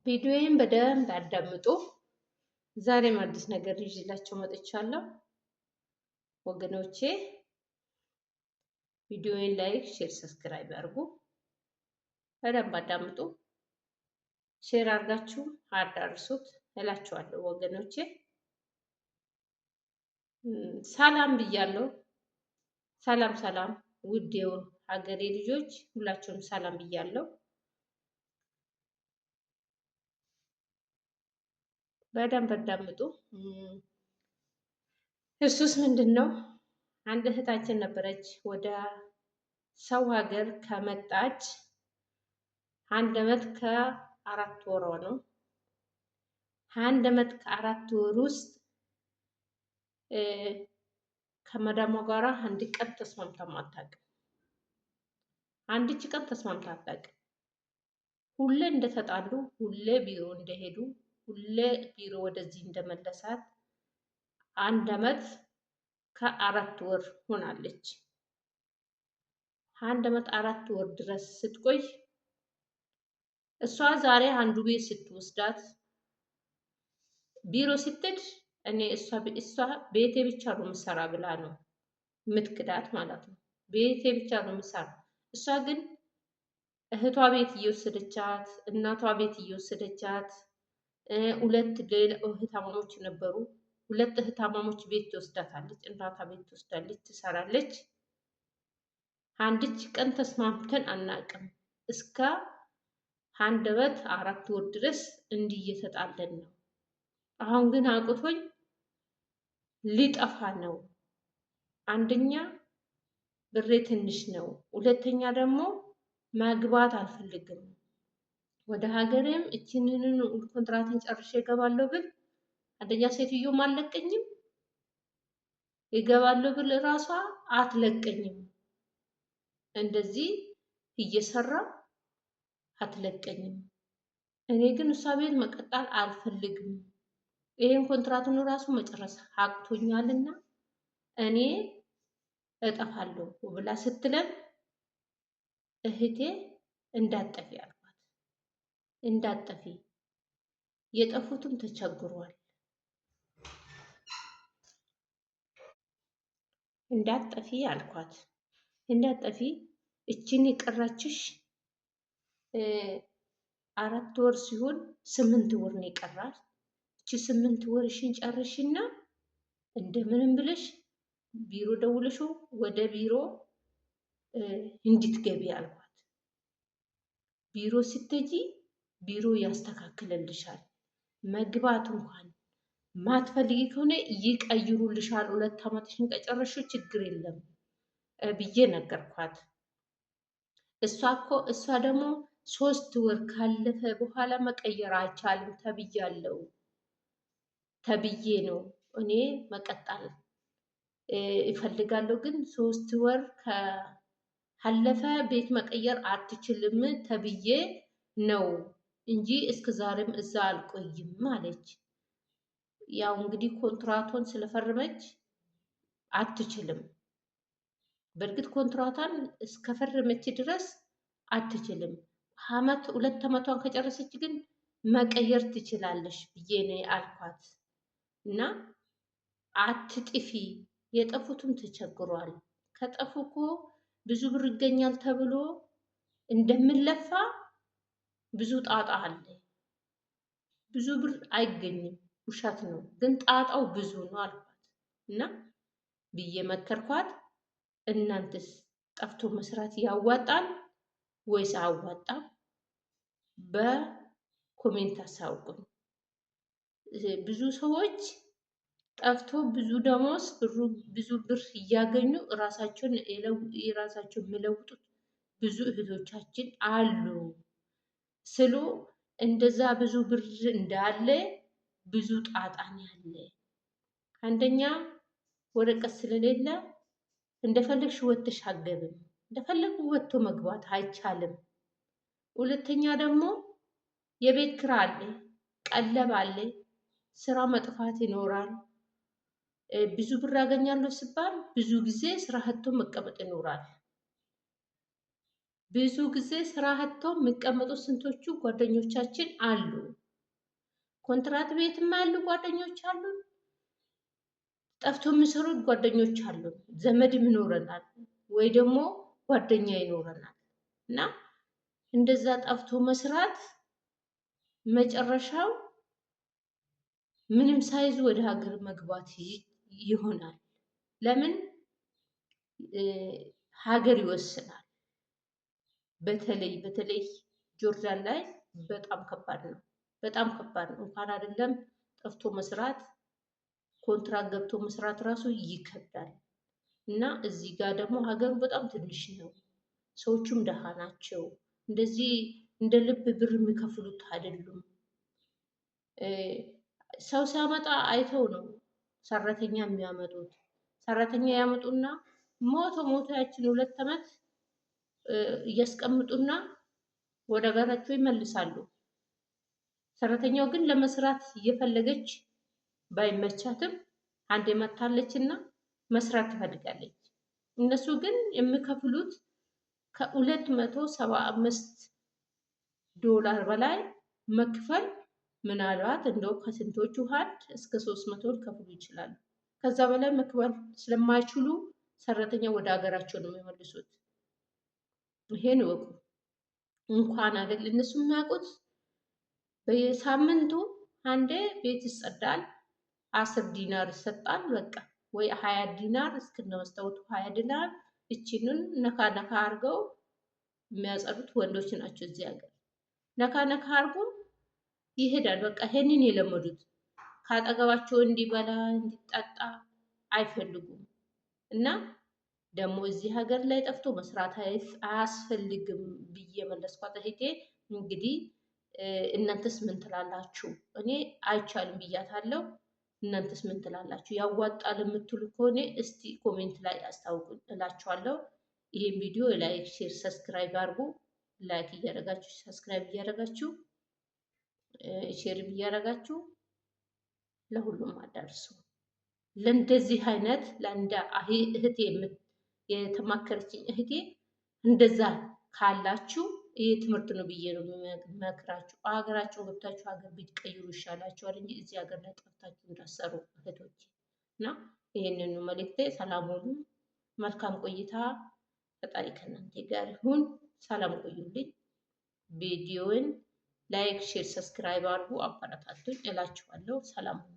ቪዲዮዬን በደንብ አዳምጡ። ዛሬም አዲስ ነገር ይዤላችሁ መጥቻለሁ ወገኖቼ። ቪዲዮዬን ላይክ፣ ሼር፣ ሰብስክራይብ አድርጉ። በደንብ አዳምጡ። ሼር አድርጋችሁ አዳርሱት እላችኋለሁ ወገኖቼ። ሰላም ብያለሁ። ሰላም ሰላም፣ ውድ ሀገሬ ልጆች ሁላችሁም ሰላም ብያለሁ። በደንብ አዳምጡ። እሱስ ምንድን ነው? አንድ እህታችን ነበረች ወደ ሰው ሀገር ከመጣች 1 ዓመት ከ4 ወሯ ነው። 1 ዓመት ከ4 ወር ውስጥ ከመዳሟ ጋራ አንድ ቀን ተስማምታ አታውቅም። አንድች ቀን ተስማምታ አታውቅም። ሁሌ እንደተጣሉ፣ ሁሌ ቢሮ እንደሄዱ፣ ሁሌ ቢሮ ወደዚህ እንደመለሳት 1 ዓመት ከ4 ወር ሆናለች። 1 ዓመት 4 ወር ድረስ ስትቆይ እሷ ዛሬ አንዱ ቤት ስትወስዳት ቢሮ ስትሄድ እሷ ቤቴ ብቻ ነው የምሰራ ብላ ነው የምትክዳት ማለት ነው። ቤቴ ብቻ ነው የምሰራ። እሷ ግን እህቷ ቤት እየወሰደቻት፣ እናቷ ቤት እየወሰደቻት፣ 2 ሌላ እህታማሞች ነበሩ። 2 እህታማሞች ቤት ትወስዳታለች፣ እናቷ ቤት ትወስዳለች፣ ትሰራለች። አንድች ቀን ተስማምተን አናውቅም። እስከ 1 ዓመት 4 ወር ድረስ እንዲህ እየተጣለን ነው። አሁን ግን አቁቶኝ ሊጠፋ ነው። አንደኛ ብሬ ትንሽ ነው፣ ሁለተኛ ደግሞ መግባት አልፈልግም ወደ ሀገሬም እችንን ኮንትራትን ጨርሼ እገባለሁ ብል አንደኛ ሴትዮውም አልለቀኝም፣ ይገባለሁ ብል እራሷ አትለቀኝም። እንደዚህ እየሰራ አትለቀኝም። እኔ ግን እሷ ቤት መቀጠል አልፈልግም። ይሄን ኮንትራቱን ራሱ መጨረስ አቅቶኛልና እኔ እጠፋለሁ ብላ ስትለን እህቴ እንዳጠፊ አልኳት። እንዳጠፊ የጠፉትም ተቸግሯል። እንዳጠፊ አልኳት። እንዳጠፊ እችን የቀራችሽ 4 ወር ሲሆን 8 ወር ነው የቀራት። እቺ 8 ወርሽን ጨርሽና እንደምንም ብለሽ ቢሮ ደውለሽ ወደ ቢሮ እንድትገቢ አልኳት። ቢሮ ስትሄጂ ቢሮ ያስተካክልልሻል። መግባት እንኳን ማትፈልጊ ከሆነ ይቀይሩልሻል። 2 ዓመትሽን ከጨረሽው ችግር የለም ብዬ ነገርኳት። እሷ ደግሞ 3 ወር ካለፈ በኋላ መቀየር አይቻልም ተብያለሁ ተብዬ ነው እኔ መቀጠል ይፈልጋለሁ፣ ግን 3 ወር ካለፈ ቤት መቀየር አትችልም ተብዬ ነው እንጂ እስከ ዛሬም እዛ አልቆይም አለች። ያው እንግዲህ ኮንትራቷን ስለፈረመች አትችልም። በእርግጥ ኮንትራቷን እስከፈረመች ድረስ አትችልም። 2 ዓመቷን ከጨረሰች ግን መቀየር ትችላለሽ ብዬ ነው አልኳት። እና አትጥፊ፣ የጠፉትም ተቸግሯል። ከጠፉ እኮ ብዙ ብር ይገኛል ተብሎ እንደምንለፋ ብዙ ጣጣ አለ። ብዙ ብር አይገኝም፣ ውሸት ነው፣ ግን ጣጣው ብዙ ነው አልኳት እና ብዬ መከርኳት። እናንተስ ጠፍቶ መስራት ያዋጣል ወይስ አያዋጣም? በኮሜንት አሳውቁኝ። ብዙ ሰዎች ጠፍቶ ብዙ ደሞዝ ብዙ ብር እያገኙ ራሳቸውን የሚለውጡት ብዙ እህቶቻችን አሉ ስሉ እንደዛ ብዙ ብር እንዳለ ብዙ ጣጣን ያለ። አንደኛ ወረቀት ስለሌለ እንደፈለግሽ ወጥተሽ አትገቢም። እንደፈለጉ ወጥቶ መግባት አይቻልም። ሁለተኛ ደግሞ የቤት ኪራይ አለ፣ ቀለብ አለ፣ ስራ መጥፋት ይኖራል። ብዙ ብር አገኛለሁ ሲባል ብዙ ጊዜ ስራ አጥቶ መቀመጥ ይኖራል። ብዙ ጊዜ ስራ አጥተው የሚቀመጡ ስንቶቹ ጓደኞቻችን አሉ። ኮንትራት ቤትም ያሉ ጓደኞች አሉ። ጠፍቶ የሚሰሩት ጓደኞች አሉ። ዘመድም ይኖረናል ወይ ደግሞ ጓደኛ ይኖረናል እና እንደዛ ጠፍቶ መስራት መጨረሻው ምንም ሳይዙ ወደ ሀገር መግባት ይሆናል። ለምን ሀገር ይወስናል። በተለይ ጆርዳን ላይ በጣም ከባድ ነው። በጣም ከባድ ነው። እንኳን አይደለም ጠፍቶ መስራት ኮንትራት ገብቶ መስራት ራሱ ይከብዳል። እና እዚህ ጋር ደግሞ ሀገሩ በጣም ትንሽ ነው። ሰዎቹም ደሃ ናቸው። እንደዚህ እንደ ልብ ብር የሚከፍሉት አይደሉም። ሰው ሲያመጣ አይተው ነው ሰራተኛ የሚያመጡት። ሰራተኛ ያመጡና ሞቶ ያችን 2 ዓመት እያስቀምጡና ወደ ሀገራቸው ይመልሳሉ። ሰራተኛው ግን ለመስራት እየፈለገች ባይመቻትም አንዴ መታለች እና መስራት ትፈልጋለች። እነሱ ግን የሚከፍሉት ከ275 ዶላር በላይ መክፈል ምናልባት እንደው ከስንቶቹ ሀድ እስከ 300 ሊከፍሉ ይችላሉ። ከዛ በላይ መክፈል ስለማይችሉ ሰራተኛ ወደ ሀገራቸው ነው የሚመልሱት። ይሄን እወቁ። እንኳን አይደል እነሱ የሚያውቁት በየሳምንቱ አንዴ ቤት ይጸዳል፣ 10 ዲናር ይሰጣል። በቃ ወይ 20 ዲናር እስከነ መስታወቱ 20 ዲናር። እቺንን ነካ ነካ አድርገው የሚያጸዱት ወንዶች ናቸው እዚህ ሀገር። ነካ ነካ አድርጎ ይሄዳል። በቃ ይሄንን የለመዱት ካጠገባቸው እንዲበላ እንዲጠጣ አይፈልጉም። እና ደግሞ እዚህ ሀገር ላይ ጠፍቶ መስራት አያስፈልግም ብዬ መለስኳት እህቴ። እንግዲህ እናንተስ ምን ትላላችሁ? እኔ አይቻልም ብያታለሁ። እናንተስ ምን ትላላችሁ? ያዋጣል የምትሉ ከሆነ እስቲ ኮሜንት ላይ አስታውቁኝ እላችኋለሁ። ይሄን ቪዲዮ ላይክ፣ ሼር፣ ሰብስክራይብ አድርጉ። ላይክ እያደረጋችሁ ሰብስክራይብ እያደረጋችሁ ሼር እያደረጋችሁ ለሁሉም አዳርሱ። ለእንደዚህ አይነት ለእንደ እህቴ የተማከረችኝ እህቴ እንደዛ ካላችሁ ይህ ትምህርት ነው ብዬ ነው የምመክራችሁ። ሀገራችሁ ገብታችሁ ሀገር ብትቀይሩ ይሻላችኋል እንጂ እዚህ ሀገር ላይ ጠፍታችሁ እንዳሰሩ እህቶች እና ይህንኑ መልእክቴ። ሰላም ሁኑ። መልካም ቆይታ። ፈጣሪ ከእናንተ ጋር ይሁን። ሰላም ቆዩልኝ። ቪዲዮውን ላይክ፣ ሼር፣ ሰብስክራይብ አድርጉ። አበረታቱኝ እላችኋለሁ። ሰላም ሁኑ።